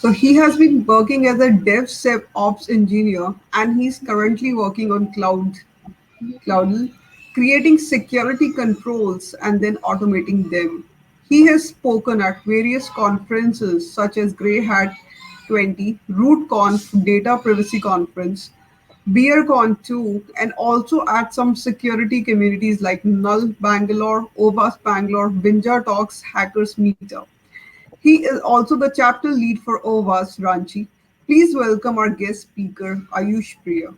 So he has been working as a DevSecOps engineer, and he's currently working on cloud, creating security controls and then automating them. He has spoken at various conferences such as Grey Hat 20, RootConf, Data Privacy Conference, BeerCon 2, and also at some security communities like Null Bangalore, OWASP Bangalore, Binja Talks, Hackers Meetup. He is also the chapter lead for OWASP Ranchi. Please welcome our guest speaker, Ayush Priya.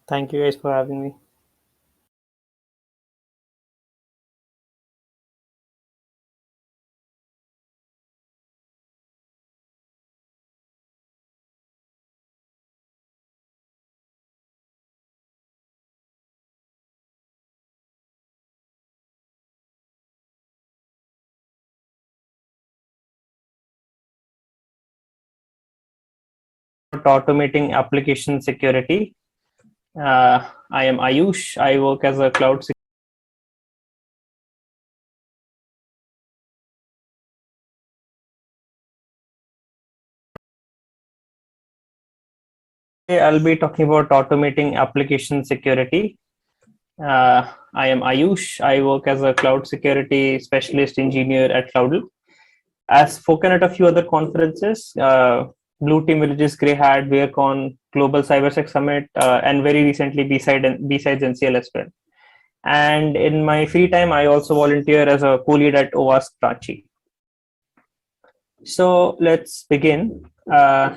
Thank you guys for having me. Automating application security. I am Ayush. I work as a cloud security. I'll be talking about automating application security. I am Ayush. I work as a cloud security specialist engineer at Cloudl. I've spoken at a few other conferences, Blue Team Villages, Grey Hat, VeerCon, Global CyberSec Summit, and very recently besides NCL as well. And in my free time, I also volunteer as a co-lead at OWASP Ranchi. So let's begin.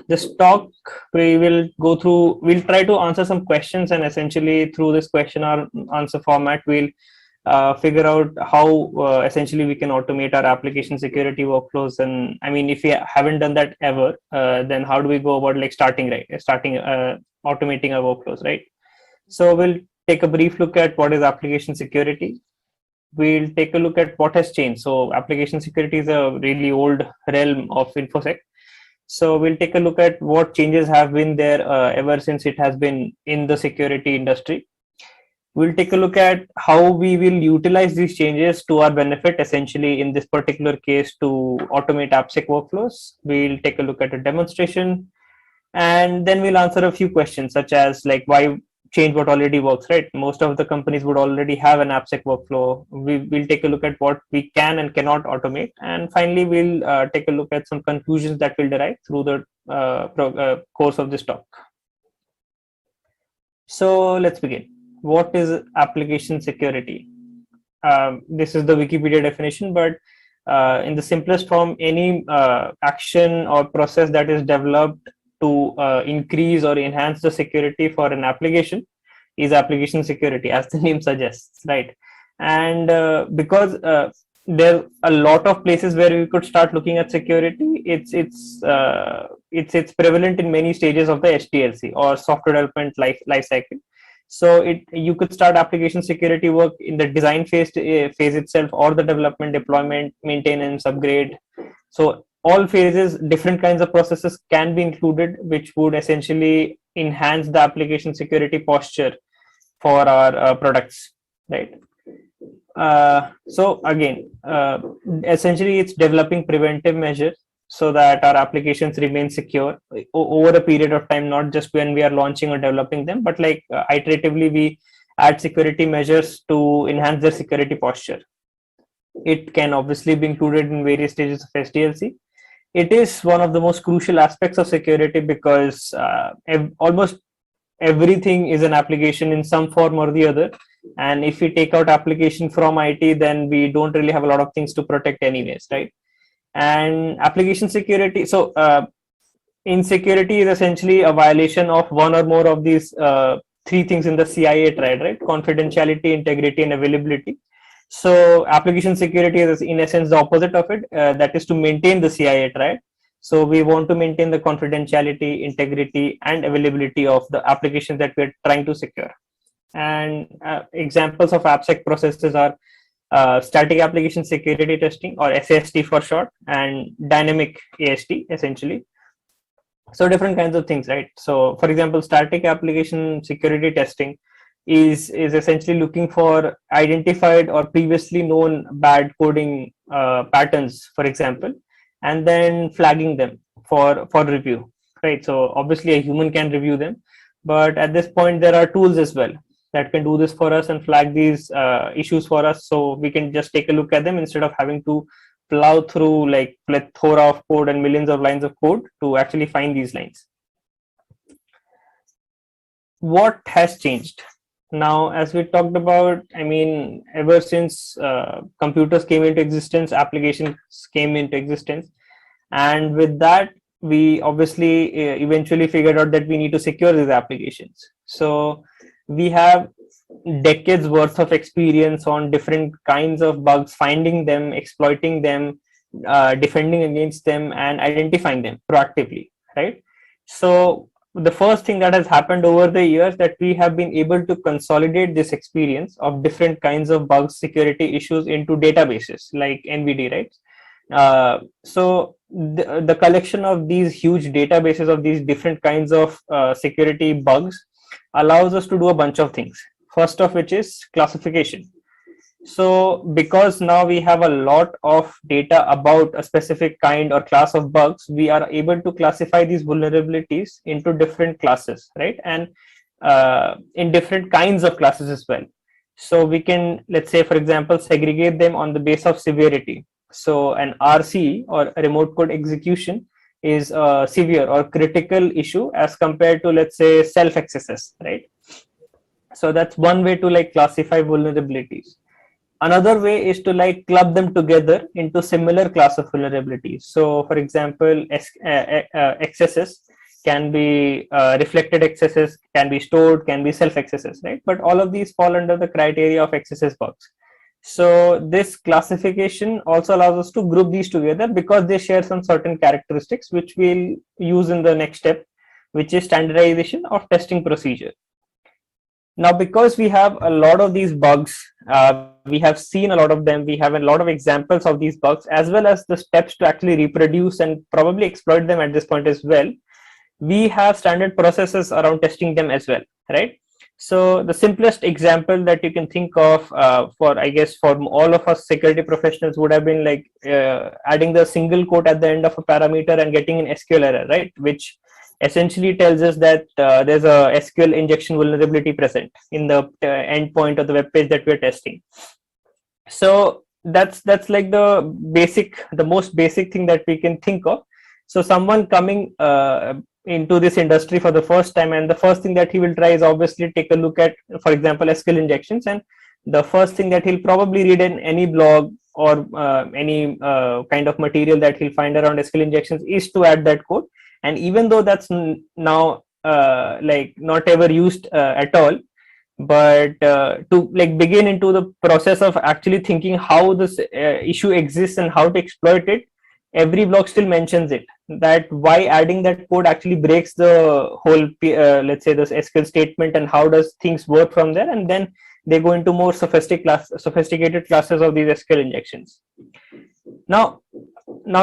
This talk, we'll try to answer some questions, and essentially through this question or answer format, we'll figure out how essentially we can automate our application security workflows. And I mean, if we haven't done that ever, then how do we go about starting automating our workflows, right? So we'll take a brief look at what is application security. We'll take a look at what has changed. So application security is a really old realm of InfoSec. So we'll take a look at what changes have been there ever since it has been in the security industry. We'll take a look at how we will utilize these changes to our benefit, essentially in this particular case to automate AppSec workflows. We'll take a look at a demonstration, and then we'll answer a few questions such as like why change what already works, right? Most of the companies would already have an AppSec workflow. We'll take a look at what we can and cannot automate. And finally, we'll take a look at some conclusions that we'll derive through the course of this talk. So let's begin. What is application security? This is the Wikipedia definition, but in the simplest form, any action or process that is developed to increase or enhance the security for an application is application security, as the name suggests, right? And because there are a lot of places where we could start looking at security, it's prevalent in many stages of the SDLC or software development life cycle. So you could start application security work in the design phase itself, or the development, deployment, maintenance, upgrade. So all phases, different kinds of processes can be included, which would essentially enhance the application security posture for our products, right? So again, essentially it's developing preventive measures so that our applications remain secure over a period of time, not just when we are launching or developing them, but like iteratively we add security measures to enhance their security posture. It can obviously be included in various stages of SDLC. It is one of the most crucial aspects of security because almost everything is an application in some form or the other. And if we take out application from IT, then we don't really have a lot of things to protect anyways, right? And application security, so insecurity is essentially a violation of one or more of these three things in the CIA triad, right? Confidentiality, integrity, and availability. So application security is in essence the opposite of it, that is to maintain the CIA triad. So we want to maintain the confidentiality, integrity, and availability of the applications that we're trying to secure. And examples of AppSec processes are static application security testing, or SAST for short, and dynamic AST essentially. So different kinds of things, right? So for example, static application security testing is essentially looking for identified or previously known bad coding patterns, for example, and then flagging them for review, right? So obviously a human can review them, but at this point there are tools as well that can do this for us and flag these issues for us, so we can just take a look at them instead of having to plow through like plethora of code and millions of lines of code to actually find these lines. What has changed now? As we talked about, I mean, ever since computers came into existence, applications came into existence, and with that we obviously eventually figured out that we need to secure these applications. So we have decades worth of experience on different kinds of bugs, finding them, exploiting them, defending against them, and identifying them proactively, right? So the first thing that has happened over the years, that we have been able to consolidate this experience of different kinds of bugs, security issues into databases like NVD, right? So the collection of these huge databases of these different kinds of security bugs allows us to do a bunch of things. First of which is classification. So because now we have a lot of data about a specific kind or class of bugs, we are able to classify these vulnerabilities into different classes, right? And in different kinds of classes as well. So we can, let's say, for example, segregate them on the base of severity. So an RC, or a remote code execution, is a severe or critical issue as compared to, let's say, self accesses, right? So that's one way to like classify vulnerabilities. Another way is to like club them together into similar class of vulnerabilities. So for example, excesses can be reflected, excesses can be stored, can be self excesses, right? But all of these fall under the criteria of excesses bugs. So this classification also allows us to group these together because they share some certain characteristics which we'll use in the next step, which is standardization of testing procedure. Now, because we have a lot of these bugs, we have seen a lot of them, we have a lot of examples of these bugs, as well as the steps to actually reproduce and probably exploit them at this point as well. We have standard processes around testing them as well, right? So the simplest example that you can think of for, I guess, for all of us security professionals would have been like adding the single quote at the end of a parameter and getting an SQL error, right? Which essentially tells us that there's a SQL injection vulnerability present in the endpoint of the web page that we're testing. So that's like the most basic thing that we can think of. So someone coming into this industry for the first time, and the first thing that he will try is obviously take a look at, for example, SQL injections, and the first thing that he'll probably read in any blog or any kind of material that he'll find around SQL injections is to add that code. And even though that's now like not ever used at all, but to like begin into the process of actually thinking how this issue exists and how to exploit it, every blog still mentions it, that why adding that code actually breaks the whole let's say this SQL statement, and how does things work from there, and then they go into more sophisticated classes of these SQL injections. Now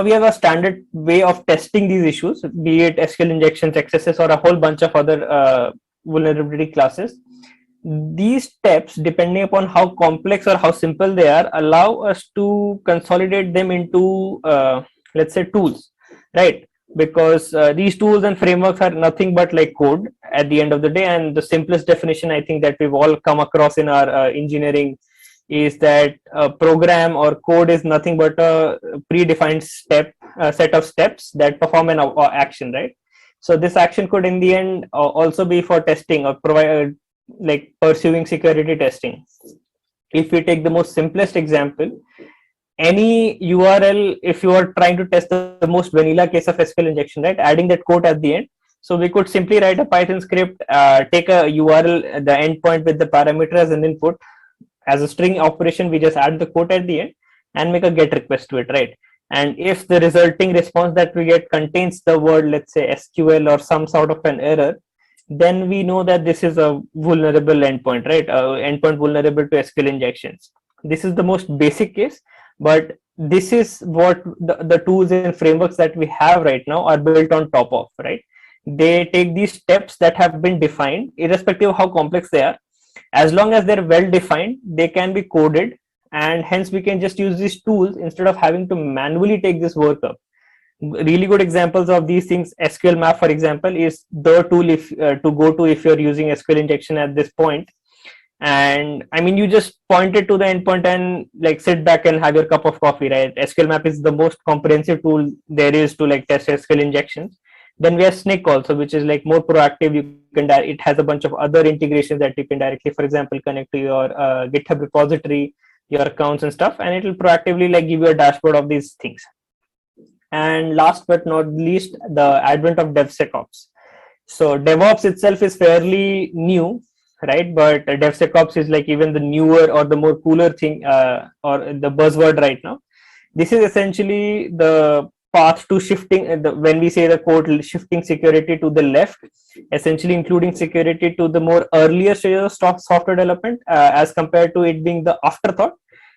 we have a standard way of testing these issues, be it SQL injections, excesses, or a whole bunch of other vulnerability classes. These steps, depending upon how complex or how simple they are, allow us to consolidate them into let's say tools, right? Because these tools and frameworks are nothing but like code at the end of the day. And the simplest definition I think that we've all come across in our engineering is that a program or code is nothing but a predefined set of steps that perform an action, right? So this action could in the end also be for testing or provide like pursuing security testing. If we take the most simplest example, any URL, if you are trying to test the most vanilla case of SQL injection, right, adding that quote at the end. So we could simply write a Python script, take a URL, the endpoint with the parameter as an input. As a string operation, we just add the quote at the end and make a GET request to it, right? And if the resulting response that we get contains the word, let's say SQL or some sort of an error, then we know that this is a vulnerable endpoint, right? Endpoint vulnerable to SQL injections. This is the most basic case, but this is what the tools and frameworks that we have right now are built on top of, right? They take these steps that have been defined, irrespective of how complex they are. As long as they're well defined, they can be coded, and hence we can just use these tools instead of having to manually take this work up. Really good examples of these things, SQL map for example is the tool if to go to if you're using SQL injection at this point. And I mean, you just point it to the endpoint and like sit back and have your cup of coffee, right? SQL map is the most comprehensive tool there is to like test SQL injections. Then we have Snyk also, which is like more proactive. You can it has a bunch of other integrations that you can directly, for example, connect to your GitHub repository, your accounts and stuff, and it will proactively like give you a dashboard of these things. And last but not least, the advent of DevSecOps. So DevOps itself is fairly new, right? But DevSecOps is like even the newer or the more cooler thing, or the buzzword right now. This is essentially the path to shifting. When we say the code shifting security to the left, essentially including security to the more earlier stages of software development, as compared to it being the afterthought.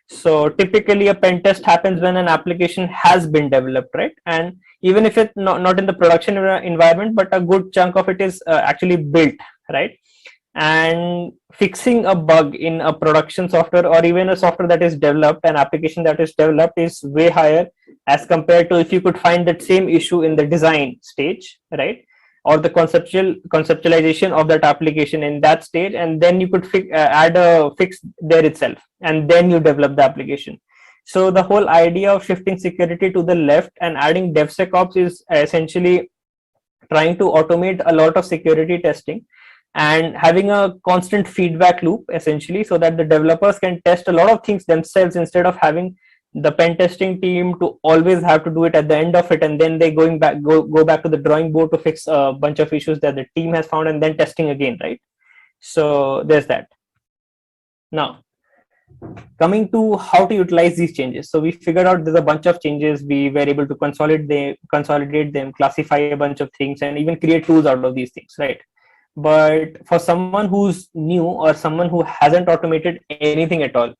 So typically a pen test happens when an application has been developed, right? And even if it's not in the production environment, but a good chunk of it is actually built, right? And fixing a bug in a production software or even a software that is developed, an application that is developed, is way higher as compared to if you could find that same issue in the design stage, right? Or the conceptualization of that application in that stage, and then you could add a fix there itself, and then you develop the application. So the whole idea of shifting security to the left and adding DevSecOps is essentially trying to automate a lot of security testing and having a constant feedback loop essentially, so that the developers can test a lot of things themselves instead of having the pen testing team to always have to do it at the end of it, and then they go back to the drawing board to fix a bunch of issues that the team has found and then testing again, right? So there's that. Now coming to how to utilize these changes. So we figured out there's a bunch of changes. We were able to consolidate them, classify a bunch of things, and even create tools out of these things, right? But for someone who's new or someone who hasn't automated anything at all,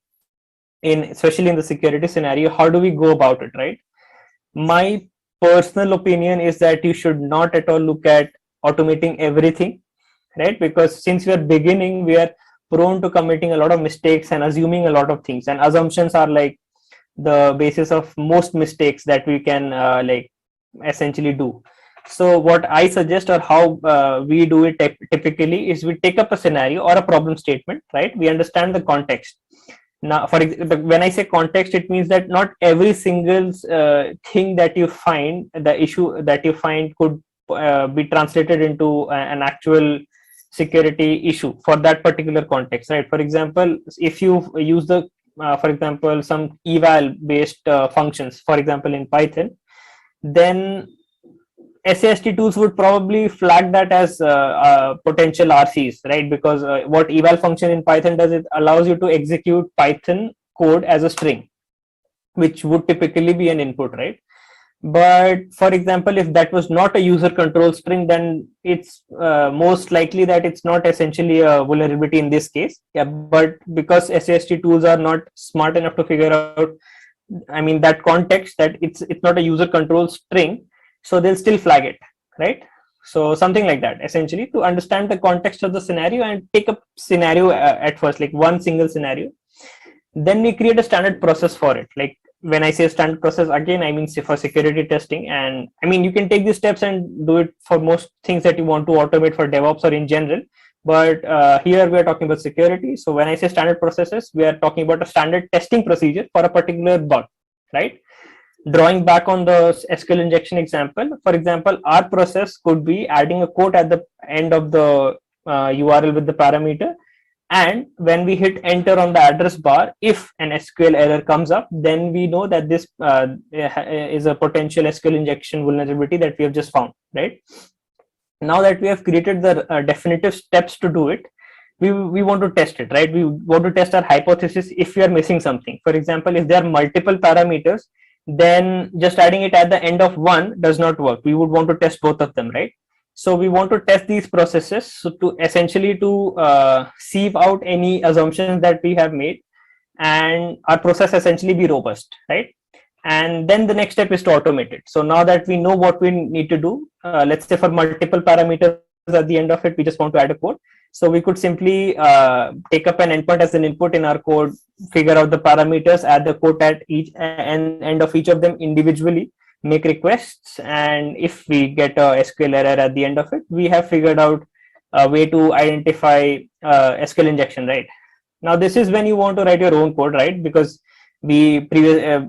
especially in the security scenario, how do we go about it, right? My personal opinion is that you should not at all look at automating everything, right? Because since we are beginning, we are prone to committing a lot of mistakes and assuming a lot of things, and assumptions are like the basis of most mistakes that we can like essentially do. So what I suggest, or how we do it typically, is we take up a scenario or a problem statement, right? We understand the context. Now, when I say context, it means that not every single thing that you find, the issue that you find, could be translated into an actual security issue for that particular context, right? For example, if you use for example, some eval based functions, for example, in Python, then SAST tools would probably flag that as potential RCs, right? Because what eval function in Python does, it allows you to execute Python code as a string, which would typically be an input, right? But for example, if that was not a user control string, then it's most likely that it's not essentially a vulnerability in this case. Yeah, but because SAST tools are not smart enough to figure out, I mean, that context, that it's not a user control string, so they'll still flag it, right? So something like that, essentially, to understand the context of the scenario and take a scenario at first, like one single scenario. Then we create a standard process for it. Like when I say standard process, again, I mean for security testing. And I mean, you can take these steps and do it for most things that you want to automate for DevOps or in general. But here we are talking about security. So when I say standard processes, we are talking about a standard testing procedure for a particular bug, right? Drawing back on the SQL injection example, for example, our process could be adding a quote at the end of the URL with the parameter. And when we hit enter on the address bar, if an SQL error comes up, then we know that this is a potential SQL injection vulnerability that we have just found, right? Now that we have created the definitive steps to do it, we want to test it, right? We want to test our hypothesis if we are missing something. For example, if there are multiple parameters, then just adding it at the end of one does not work. We would want to test both of them, right? So we want to test these processes, so to essentially to sieve out any assumptions that we have made, and our process essentially be robust, right? And then the next step is to automate it. So now that we know what we need to do, let's say for multiple parameters at the end of it, we just want to add a code. So we could simply take up an endpoint as an input in our code, figure out the parameters, add the code at each end of each of them individually, make requests, and if we get a SQL error at the end of it, we have figured out a way to identify SQL injection, right? Now this is when you want to write your own code, right? Because we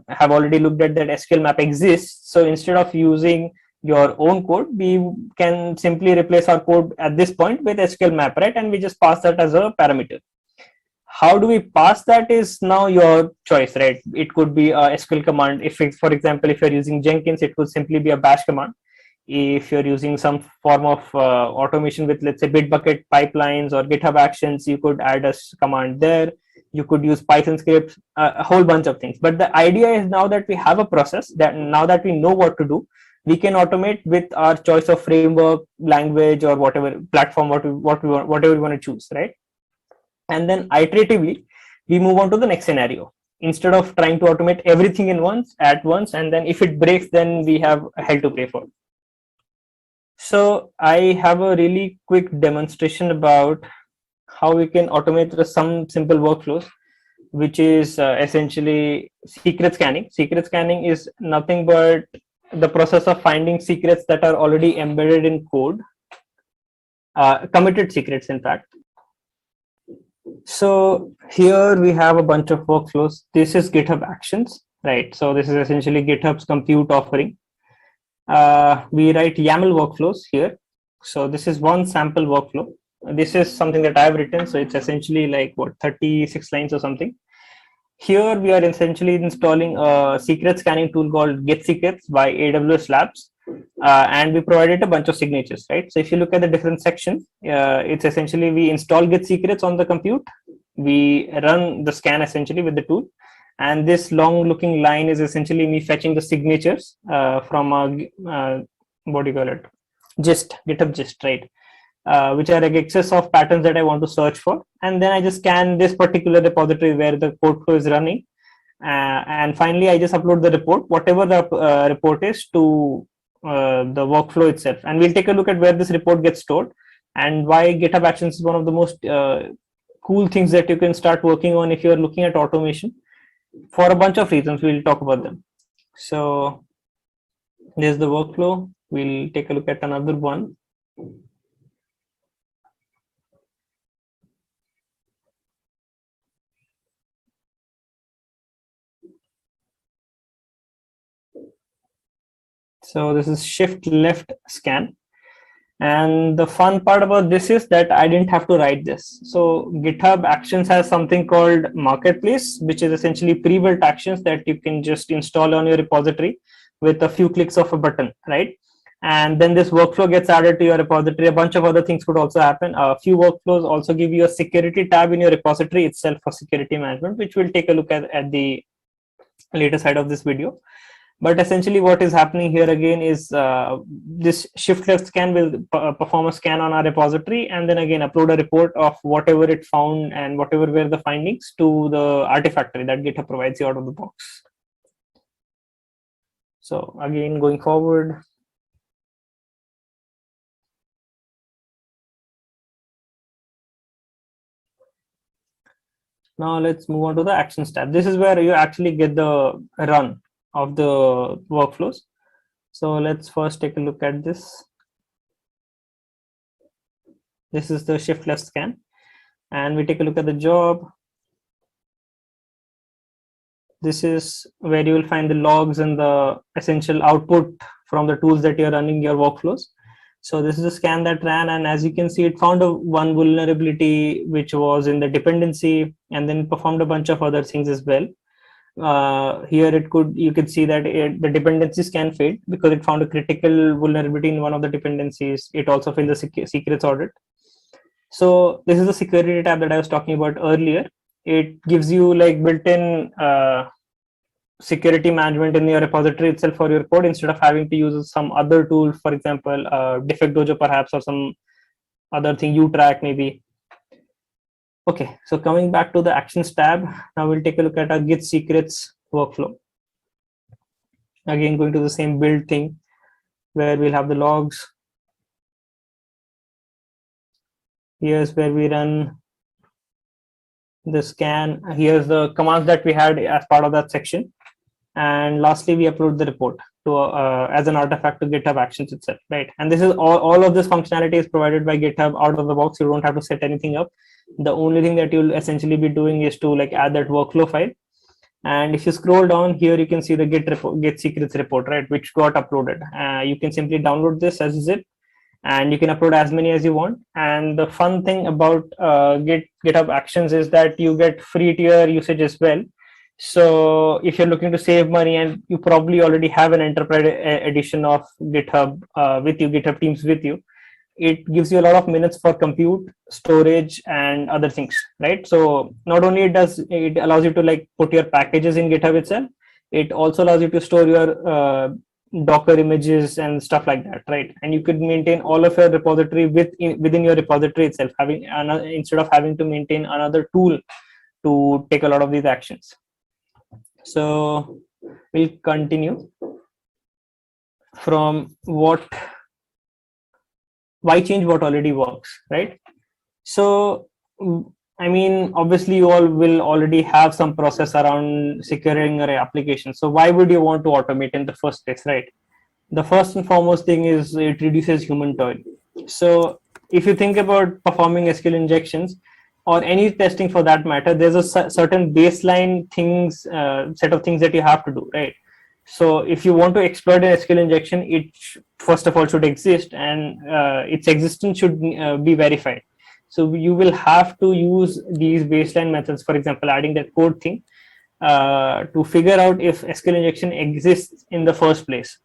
have already looked at that SQL map exists. So instead of using your own code, we can simply replace our code at this point with SQL map, right? And we just pass that as a parameter. How do we pass that is now your choice, right? It could be a SQL command. If it, for example, if you're using Jenkins, it would simply be a bash command. If you're using some form of automation with, let's say, Bitbucket pipelines or GitHub Actions, you could add a command there. You could use Python scripts, a whole bunch of things. But the idea is now that we have a process, that now that we know what to do, we can automate with our choice of framework, language, or whatever platform, whatever we want to choose, right? And then iteratively we move on to the next scenario, instead of trying to automate everything in once at once, and then if it breaks, then we have hell to pay for. So I have a really quick demonstration about how we can automate some simple workflows, which is essentially secret scanning. Secret scanning is nothing but the process of finding secrets that are already embedded in code, committed secrets in fact. So here we have a bunch of workflows. This is GitHub Actions, right? So this is essentially GitHub's compute offering. We write YAML workflows here. So this is one sample workflow. This is something that I've written. So it's essentially like what, 36 lines or something. Here we are essentially installing a secret scanning tool called Get Secrets by AWS Labs. And we provided a bunch of signatures, right? So if you look at the different sections, it's essentially we install Get Secrets on the compute. We run the scan essentially with the tool. And this long looking line is essentially me fetching the signatures from a, what do you call it? GitHub gist, right? Which are like excess of patterns that I want to search for. And then I just scan this particular repository where the code flow is running. And finally, I just upload the report, whatever the report is, to the workflow itself. And we'll take a look at where this report gets stored and why GitHub Actions is one of the most cool things that you can start working on if you're looking at automation, for a bunch of reasons. We'll talk about them. So there's the workflow. We'll take a look at another one. So this is shift left scan. And the fun part about this is that I didn't have to write this. So GitHub Actions has something called Marketplace, which is essentially pre-built actions that you can just install on your repository with a few clicks of a button, right? And then this workflow gets added to your repository. A bunch of other things could also happen. A few workflows also give you a security tab in your repository itself for security management, which we'll take a look at the later side of this video. But essentially what is happening here again is this shift left scan will perform a scan on our repository and then again upload a report of whatever it found and whatever were the findings to the Artifactory that GitHub provides you out of the box. So again, going forward. Now let's move on to the Actions tab. This is where you actually get the run of the workflows. So let's first take a look at this. This is the shift left scan. And we take a look at the job. This is where you will find the logs and the essential output from the tools that you're running your workflows. So this is a scan that ran, and as you can see, it found one vulnerability which was in the dependency, and then performed a bunch of other things as well. Here you could see that the dependency scan failed because it found a critical vulnerability in one of the dependencies. It also failed the secrets audit. So this is the security tab that I was talking about earlier. It gives you like built-in security management in your repository itself for your code, instead of having to use some other tool, for example, Defect Dojo perhaps, or some other thing, uTrack maybe. Okay, so coming back to the Actions tab, now we'll take a look at our Git Secrets workflow. Again, going to the same build thing where we'll have the logs. Here's where we run the scan. Here's the commands that we had as part of that section. And lastly, we upload the report. to as an artifact to GitHub Actions itself, right? And this is all of this functionality is provided by GitHub out of the box. You don't have to set anything up. The only thing that you'll essentially be doing is to like add that workflow file. And if you scroll down here, you can see the Git secrets report, right, which got uploaded. You can simply download this as a zip, and you can upload as many as you want. And the fun thing about GitHub Actions is that you get free tier usage as well. So if you're looking to save money and you probably already have an enterprise edition of GitHub with you, GitHub Teams with you, it gives you a lot of minutes for compute, storage, and other things, right? So not only it allows you to like put your packages in GitHub itself, it also allows you to store your Docker images and stuff like that, right? And you could maintain all of your repository within your repository itself, having instead of having to maintain another tool to take a lot of these actions. So we'll continue from why change what already works, right? So I mean, obviously you all will already have some process around securing your application. So why would you want to automate in the first place, right? The first and foremost thing is it reduces human toil. So if you think about performing SQL injections or any testing for that matter, there's a certain baseline set of things that you have to do, right? So if you want to exploit an SQL injection, it first of all should exist, and its existence should be verified. So you will have to use these baseline methods, for example, adding that code thing to figure out if SQL injection exists in the first place.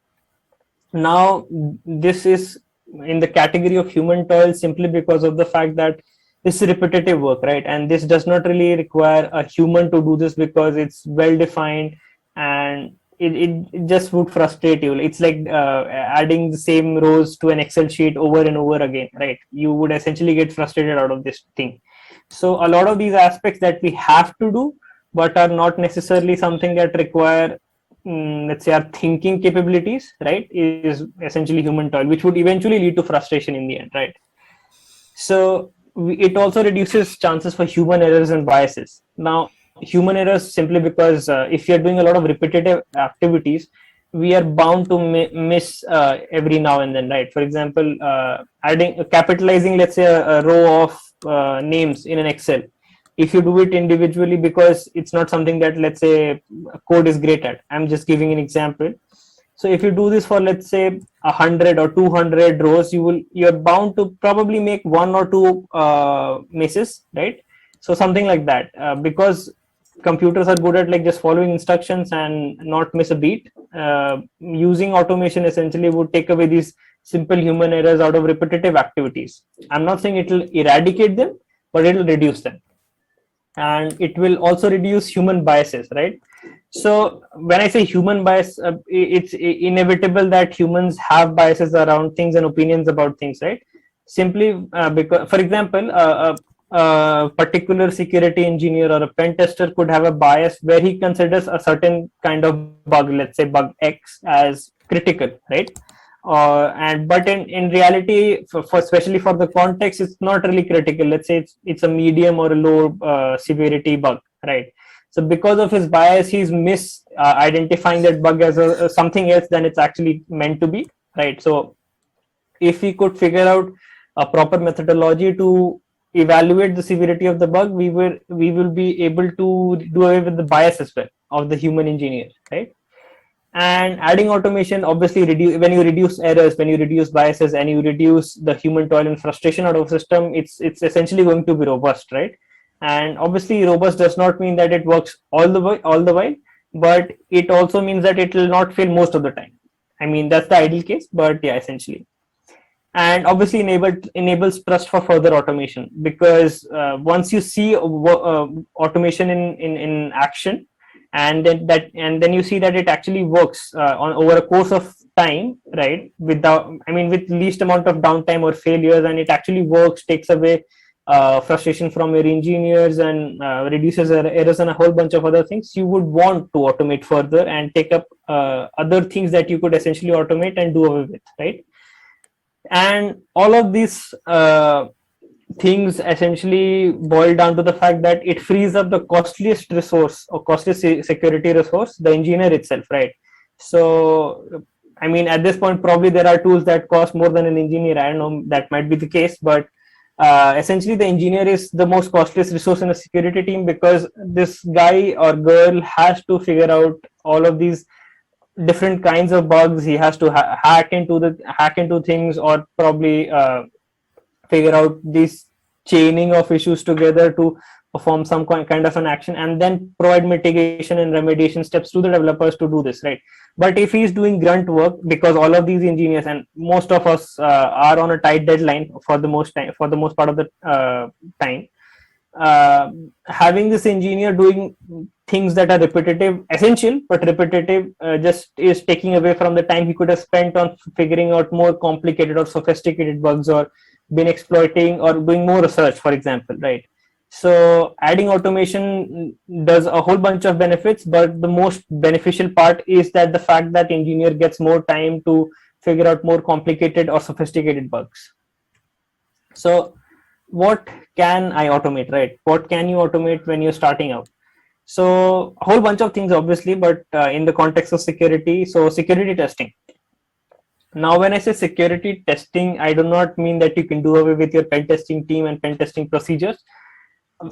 Now, this is in the category of human toil simply because of the fact that this is repetitive work, right? And this does not really require a human to do this because it's well defined, and it just would frustrate you. It's like adding the same rows to an Excel sheet over and over again, right? You would essentially get frustrated out of this thing. So a lot of these aspects that we have to do, but are not necessarily something that require, let's say, our thinking capabilities, right, is essentially human toil, which would eventually lead to frustration in the end, right? So it also reduces chances for human errors and biases. Now, human errors simply because if you're doing a lot of repetitive activities, we are bound to miss every now and then, right? For example, capitalizing, let's say, a row of names in an Excel. If you do it individually, because it's not something that, let's say, code is great at. I'm just giving an example. So if you do this for, let's say, 100 or 200 rows, you're bound to probably make one or two misses, right? So something like that, because computers are good at like just following instructions and not miss a beat. Using automation essentially would take away these simple human errors out of repetitive activities. I'm not saying it will eradicate them, but it will reduce them. And it will also reduce human biases, right? So when I say human bias, it's inevitable that humans have biases around things and opinions about things, right? Simply because, for example, a particular security engineer or a pen tester could have a bias where he considers a certain kind of bug, let's say bug X, as critical, right? But in reality, for especially for the context, it's not really critical. Let's say it's a medium or a low severity bug, right? So because of his bias, he's identifying that bug as something else than it's actually meant to be, right? So if we could figure out a proper methodology to evaluate the severity of the bug, we will be able to do away with the bias as well of the human engineer, right? And adding automation obviously when you reduce errors, when you reduce biases, and you reduce the human toil and frustration out of the system, it's essentially going to be robust, right? And obviously robust does not mean that it works all the while, but it also means that it will not fail most of the time. I mean, that's the ideal case, but yeah, essentially. And obviously enables trust for further automation, because once you see automation in action, and then you see that it actually works on over a course of time, right, with least amount of downtime or failures, and it actually works, takes away frustration from your engineers, and reduces errors and a whole bunch of other things, you would want to automate further and take up other things that you could essentially automate and do away with, right? And all of these things essentially boil down to the fact that it frees up the costliest resource or costliest security resource, the engineer itself, right? So I mean, at this point, probably there are tools that cost more than an engineer. I don't know, that might be the case, but essentially the engineer is the most costliest resource in a security team, because this guy or girl has to figure out all of these different kinds of bugs. He has to hack into things, or probably figure out this chaining of issues together to perform some kind of an action, and then provide mitigation and remediation steps to the developers to do this, right? But if he's doing grunt work, because all of these engineers and most of us are on a tight deadline for the most part of the time, uh, having this engineer doing things that are repetitive, essential but repetitive, just is taking away from the time he could have spent on figuring out more complicated or sophisticated bugs, or been exploiting or doing more research, for example, right? So adding automation does a whole bunch of benefits, but the most beneficial part is that the fact that engineer gets more time to figure out more complicated or sophisticated bugs. So what can I automate, right? What can you automate when you're starting out? So a whole bunch of things, obviously, but in the context of security, so security testing. Now, when I say security testing, I do not mean that you can do away with your pen testing team and pen testing procedures.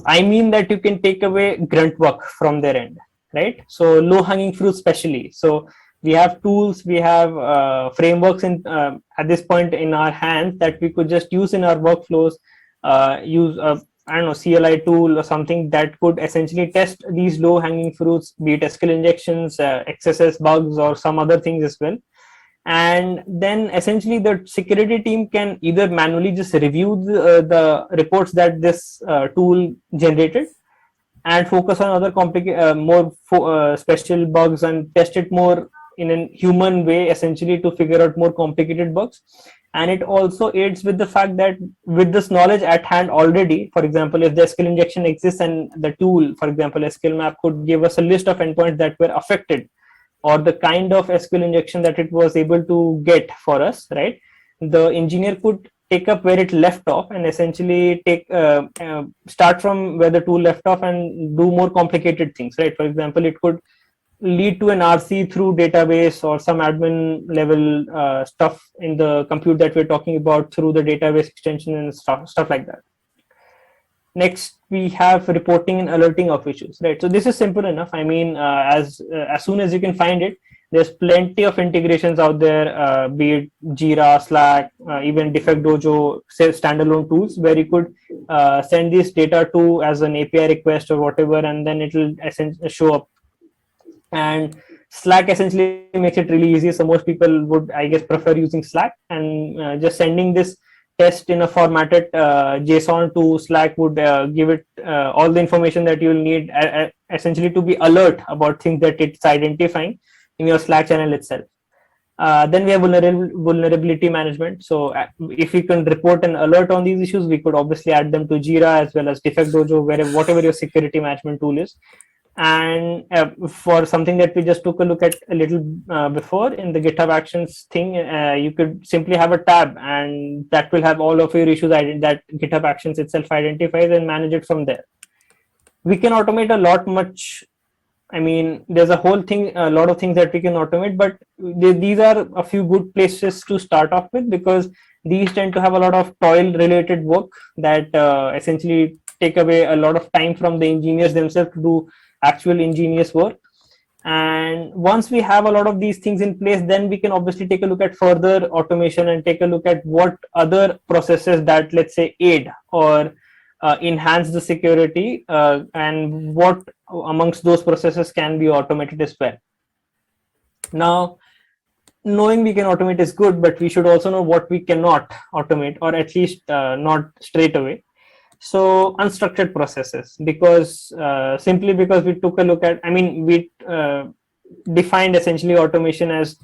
I mean that you can take away grunt work from their end, right? So low hanging fruit, especially. So we have tools, we have frameworks at this point in our hands that we could just use in our workflows. Use a, I don't know, CLI tool or something that could essentially test these low hanging fruits, be it SQL injections, XSS bugs, or some other things as well. And then essentially the security team can either manually just review the reports that this tool generated, and focus on other special bugs, and test it more in a human way, essentially, to figure out more complicated bugs. And it also aids with the fact that with this knowledge at hand already, for example, if the SQL injection exists and the tool, for example, SQL map, could give us a list of endpoints that were affected, or the kind of SQL injection that it was able to get for us, right? The engineer could take up where it left off, and essentially start from where the tool left off and do more complicated things, right? For example, it could lead to an RC through database, or some admin level stuff in the compute that we're talking about through the database extension and stuff like that. Next, we have reporting and alerting of issues, right? So this is simple enough. I mean, as soon as you can find it, there's plenty of integrations out there, be it Jira, Slack, even Defect Dojo, say standalone tools, where you could send this data to as an API request or whatever, and then it will essentially show up. And Slack essentially makes it really easy. So most people would, I guess, prefer using Slack, and just sending this test in a formatted JSON to Slack would give it all the information that you'll need, essentially, to be alert about things that it's identifying in your Slack channel itself. Then we have vulnerability management. So if we can report an alert on these issues, we could obviously add them to Jira as well as Defect Dojo, whatever your security management tool is. And for something that we just took a look at a little before in the GitHub Actions thing, you could simply have a tab, and that will have all of your issues that GitHub Actions itself identifies, and manage it from there. We can automate a lot much. I mean, there's a lot of things that we can automate, but these are a few good places to start off with, because these tend to have a lot of toil related work that essentially take away a lot of time from the engineers themselves to do actual ingenious work. And once we have a lot of these things in place, then we can obviously take a look at further automation, and take a look at what other processes that, let's say, aid or enhance the security, and what amongst those processes can be automated as well. Now, knowing we can automate is good, but we should also know what we cannot automate, or at least not straight away. So unstructured processes, because simply because we took a look at, I mean, we defined essentially automation as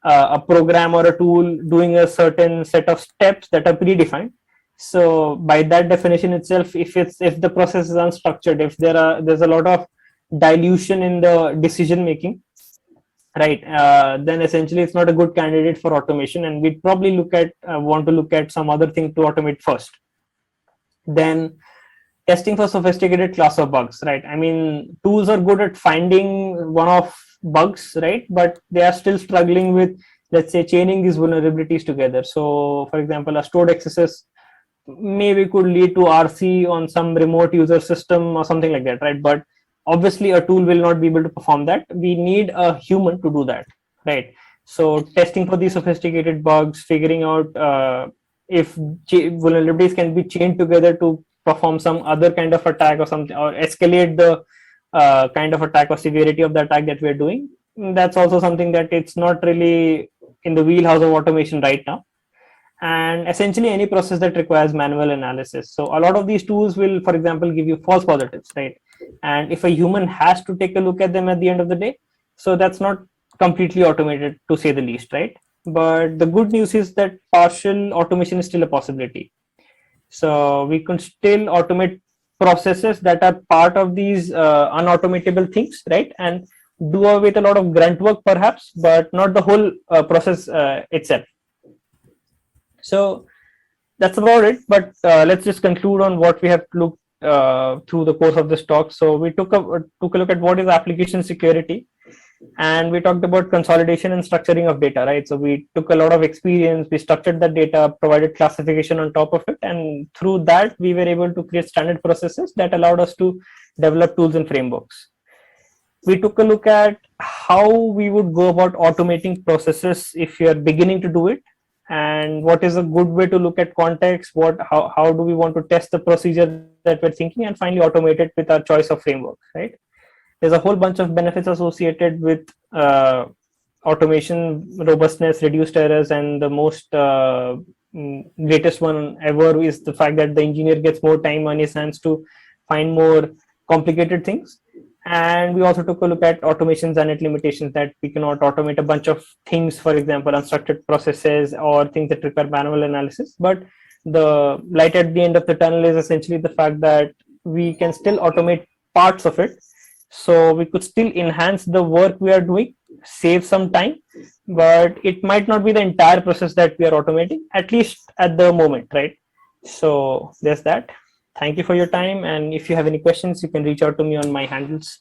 a program or a tool doing a certain set of steps that are predefined. So by that definition itself, if the process is unstructured, if there's a lot of dilution in the decision making, right, then essentially it's not a good candidate for automation, and we'd probably want to look at some other thing to automate first. Then testing for sophisticated class of bugs, right? I mean, tools are good at finding one of bugs, right? But they are still struggling with, let's say, chaining these vulnerabilities together. So for example, a stored accesses maybe could lead to RC on some remote user system or something like that, right? But obviously a tool will not be able to perform that. We need a human to do that, right? So testing for these sophisticated bugs, figuring out if vulnerabilities can be chained together to perform some other kind of attack or something, or escalate the kind of attack or severity of the attack that we're doing. That's also something that it's not really in the wheelhouse of automation right now. And essentially any process that requires manual analysis. So a lot of these tools will, for example, give you false positives, right? And if a human has to take a look at them at the end of the day, so that's not completely automated, to say the least, right? But the good news is that partial automation is still a possibility. So we can still automate processes that are part of these unautomatable things, right? And do away with a lot of grunt work perhaps, but not the whole process itself. So that's about it. But let's just conclude on what we have looked through the course of this talk. So we took a look at what is application security, and we talked about consolidation and structuring of data, right? So we took a lot of experience, we structured the data, provided classification on top of it, and through that we were able to create standard processes that allowed us to develop tools and frameworks. We took a look at how we would go about automating processes if you are beginning to do it, and what is a good way to look at context, how do we want to test the procedure that we're thinking, and finally automate it with our choice of framework, right? There's a whole bunch of benefits associated with automation, robustness, reduced errors, and the most greatest one ever is the fact that the engineer gets more time on his hands to find more complicated things. And we also took a look at automations and its limitations, that we cannot automate a bunch of things, for example unstructured processes or things that require manual analysis. But the light at the end of the tunnel is essentially the fact that we can still automate parts of it, so we could still enhance the work we are doing, save some time, but it might not be the entire process that we are automating, at least at the moment, right? So there's that. Thank you for your time, and if you have any questions you can reach out to me on my handles.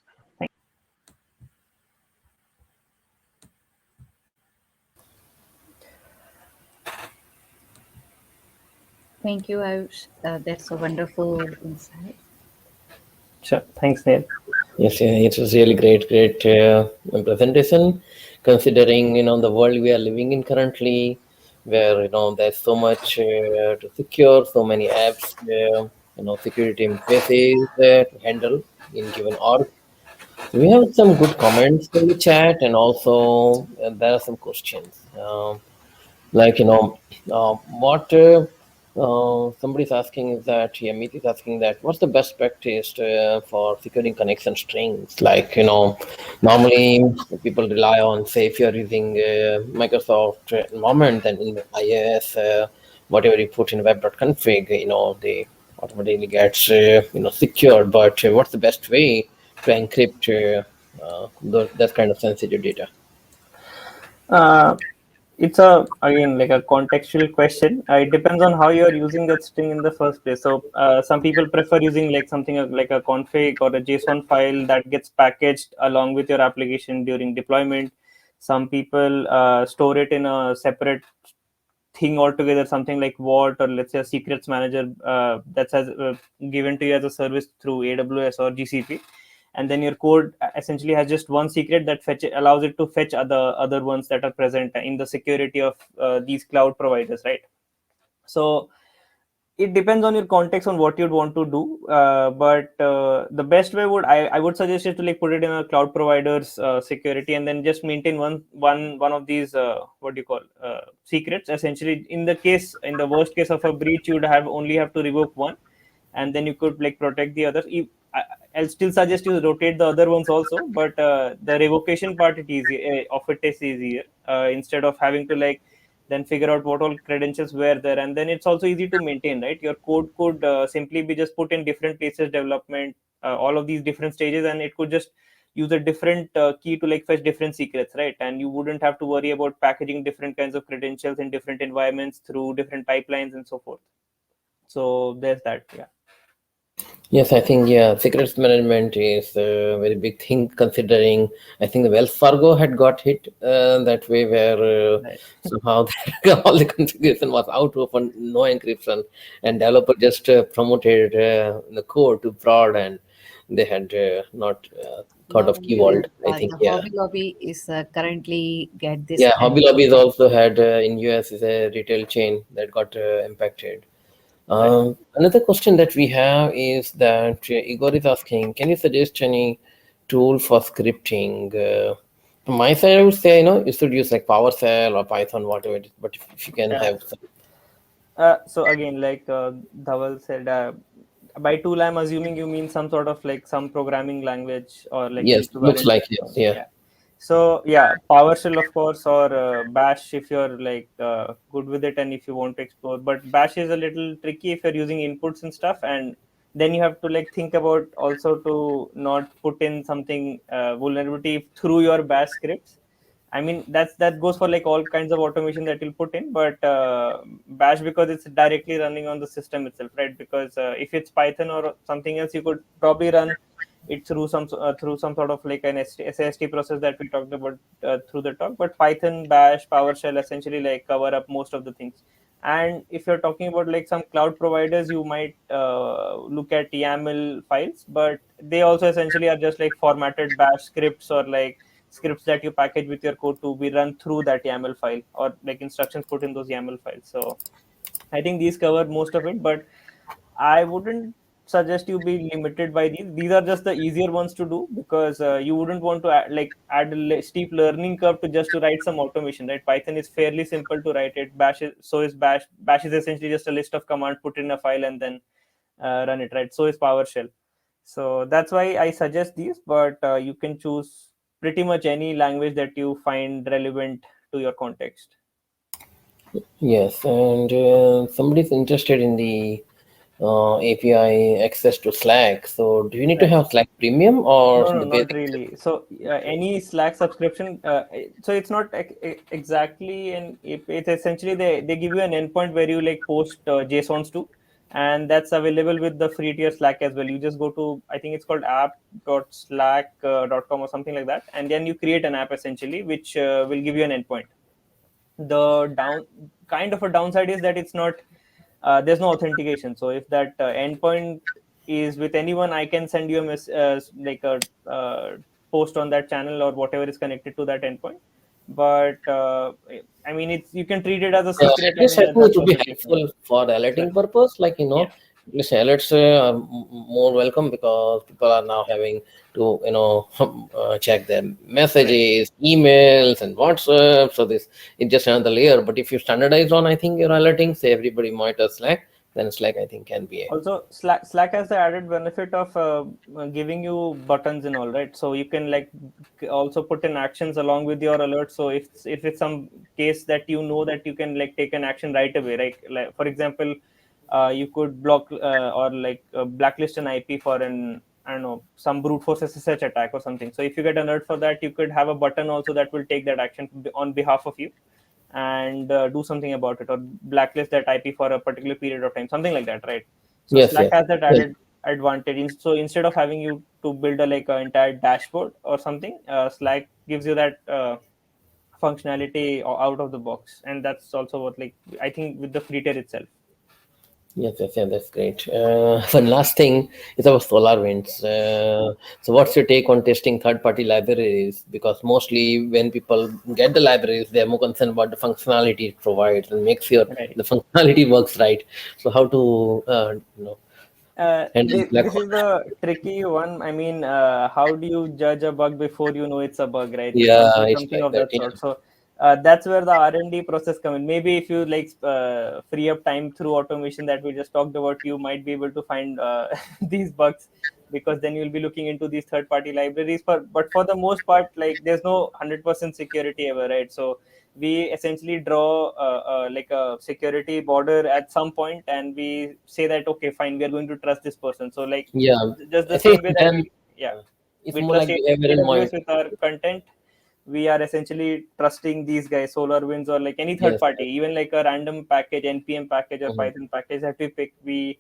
Thank you, Ayush. That's a wonderful insight. Sure, thanks Neil. Yes, yeah, it was really great presentation. Considering the world we are living in currently, where there's so much to secure, so many apps, security faces to handle in given org. So we have some good comments in the chat, and also there are some questions. Like what somebody's asking is that, yeah, Meet is asking that what's the best practice for securing connection strings, like normally people rely on, say, if you're using Microsoft environment, then in IIS, whatever you put in web.config, they automatically gets secured. But what's the best way to encrypt that kind of sensitive data? uh, it's a, again, like a contextual question. It depends on how you're using that string in the first place. So some people prefer using like something like a config or a JSON file that gets packaged along with your application during deployment. Some people store it in a separate thing altogether, something like Vault, or let's say a secrets manager that's given to you as a service through AWS or GCP. And then your code essentially has just one secret that allows it to fetch other ones that are present in the security of these cloud providers, right? So it depends on your context on what you'd want to do, but the best way I would suggest is to like put it in a cloud provider's security, and then just maintain one of these what do you call secrets. Essentially, in the worst case of a breach, you'd only have to revoke one, and then you could like protect the others. I'll still suggest you rotate the other ones also, but the revocation part of it is easier, instead of having to like then figure out what all credentials were there. And then it's also easy to maintain, right? Your code could simply be just put in different places, development, all of these different stages, and it could just use a different key to like fetch different secrets, right? And you wouldn't have to worry about packaging different kinds of credentials in different environments through different pipelines and so forth. So there's that. Yeah. Yes, I think yeah, secrets management is a very big thing considering I think the Wells Fargo had got hit that way where Right. somehow all the configuration was out open, no encryption, and developer just promoted the code to prod, and they had not thought Yeah, of key vault. I think the yeah, Hobby Lobby is currently get this yeah. kind Hobby of Lobby is issue. also had in US is a retail chain that got impacted. Right. Another question that we have is that Igor is asking, can you suggest any tool for scripting? From my side, I would say, you should use like PowerShell or Python, whatever it is. But if you can Yeah. have some, So again, like Dhaval said, by tool, I'm assuming you mean some sort of like some programming language or like the yes, looks equivalent. like yes, yeah. Yeah. So yeah, PowerShell of course, or Bash if you're like good with it and if you want to explore. But Bash is a little tricky if you're using inputs and stuff, and then you have to like think about also to not put in something vulnerability through your Bash scripts. I mean that goes for like all kinds of automation that you'll put in, but Bash because it's directly running on the system itself, right? Because if it's Python or something else, you could probably run it through some sort of like an SAST process that we talked about through the talk. But Python, Bash, PowerShell essentially like cover up most of the things. And if you're talking about like some cloud providers, you might look at YAML files, but they also essentially are just like formatted Bash scripts or like scripts that you package with your code to be run through that YAML file or like instructions put in those YAML files. So I think these cover most of it, but I wouldn't suggest you be limited by these. These are just the easier ones to do because you wouldn't want to add a steep learning curve to just to write some automation, right? Python is fairly simple to write it. Bash is so is Bash. Bash is essentially just a list of commands put in a file and then run it, right? So is PowerShell. So that's why I suggest these, but you can choose pretty much any language that you find relevant to your context. Yes, and somebody's interested in the API access to Slack. So do you need to Right. have Slack Premium or No, no, the not basic? really. So any Slack subscription, so it's not exactly it's essentially they give you an endpoint where you like post JSONs to, and that's available with the free tier Slack as well. You just go to, I think it's called app.slack.com or something like that, and then you create an app essentially, which will give you an endpoint. The down kind of a downside is that it's not there's no authentication. So if that endpoint is with anyone, I can send you a like a post on that channel or whatever is connected to that endpoint, but I mean it's you can treat it as a secret, At least and I think it that's would be perfectly fine. helpful for alerting Right. purpose. Like, Yeah. at least alerts are more welcome because people are now having to, check their Right. messages, emails, and WhatsApp. So this it's just another layer. But if you standardize on, I think your alerting, say everybody monitors Slack, then Slack, I think, can be a Also, Slack has the added benefit of giving you buttons and all, right? So you can like also put in actions along with your alert. So if it's some case that you know that you can like take an action right away, right? Like for example, you could block or like blacklist an IP for an, I don't know, some brute force SSH attack or something. So if you get an alert for that, you could have a button also that will take that action on behalf of you and do something about it, or blacklist that IP for a particular period of time, something like that, right? So yes, Slack yes. has that Well, added advantage. So instead of having you to build a like an entire dashboard or something, Slack gives you that functionality out of the box, and that's also what like I think with the free tier itself. yes, yes, yeah, that's great. One last thing is about SolarWinds. So, what's your take on testing third-party libraries? Because mostly when people get the libraries, they're more concerned about the functionality it provides and make sure Right. the functionality works right. So, how to handle black This hole? is the tricky one. I mean, how do you judge a bug before you know it's a bug, right? Yeah, it's Something like of that. that Yeah. sort. So that's where the R&D process come in. Maybe if you like free up time through automation that we just talked about, you might be able to find these bugs, because then you'll be looking into these third-party libraries. But for the most part, like there's no 100% security ever, right? So we essentially draw like a security border at some point, and we say that okay, fine, we are going to trust this person. So like Yeah, just I the think same way that then yeah, it's we more trust like behavioral AWS monitoring. with our content, we are essentially trusting these guys, SolarWinds or like any third Yes, party, yes. even like a random package, npm package or Mhm. Python package that we pick. We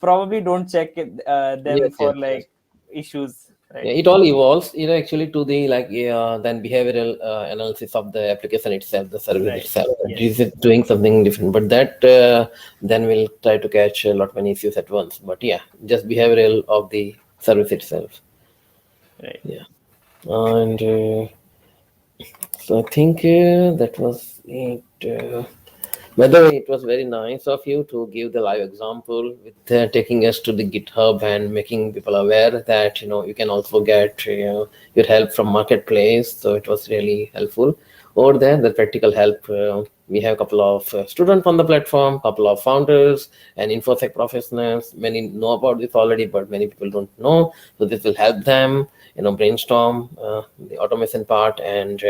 probably don't check them Yes, for yes, yes. like issues, Yeah, right? it all evolves, actually to the like then behavioral analysis of the application itself, the service Right. itself. It Yes. is doing something different, but that then will try to catch a lot many issues at once. But yeah, just behavioral of the service itself. Right. Yeah, and so I think that was it. By the way, it was very nice of you to give the live example with taking us to the GitHub and making people aware that you can also get your help from marketplace. So it was really helpful. Over there, the practical help. We have a couple of students on the platform, couple of founders and infosec professionals. Many know about this already, but many people don't know. So this will help them, brainstorm the automation part and.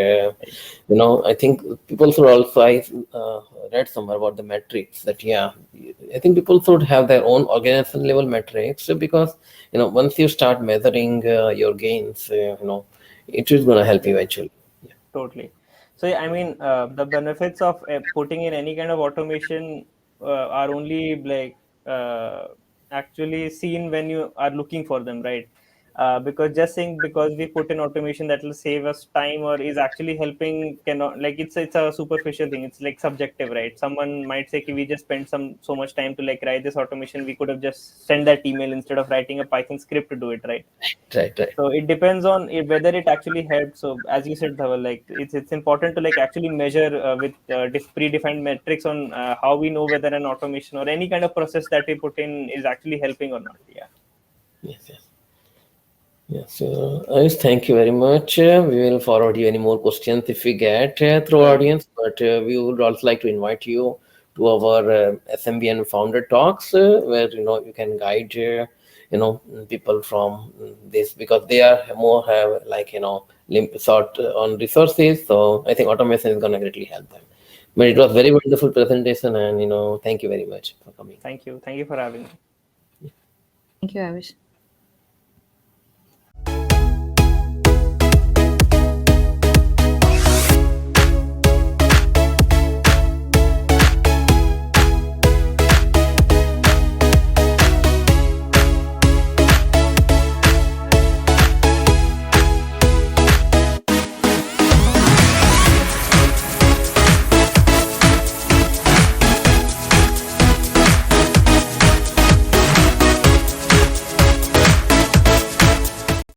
I think people should also, I read somewhere about the metrics that, yeah, I think people should have their own organization level metrics because, once you start measuring your gains, it is going to help you Yeah. eventually. Yeah. Totally. So yeah, I mean, the benefits of putting in any kind of automation are only like actually seen when you are looking for them, right? Because just saying because we put in automation that will save us time or is actually helping cannot, like, it's a superficial thing. It's like subjective, right? Someone might say, "Okay, we just spent so much time to like write this automation. We could have just sent that email instead of writing a Python script to do it, right?" Right, right. So it depends on whether it actually helps. So as you said, Dhaval, like it's important to like actually measure with predefined metrics on how we know whether an automation or any kind of process that we put in is actually helping or not. Yeah. Yes, yes. Yes, Ayush, thank you very much. We will forward you any more questions if we get through Sure. audience, but we would also like to invite you to our SMBN founder talks, where you can guide people from this because they are more have like sort on resources. So I think automation is gonna greatly help them. But it was very wonderful presentation, and thank you very much for coming. Thank you. Thank you for having me. Thank you, Avish.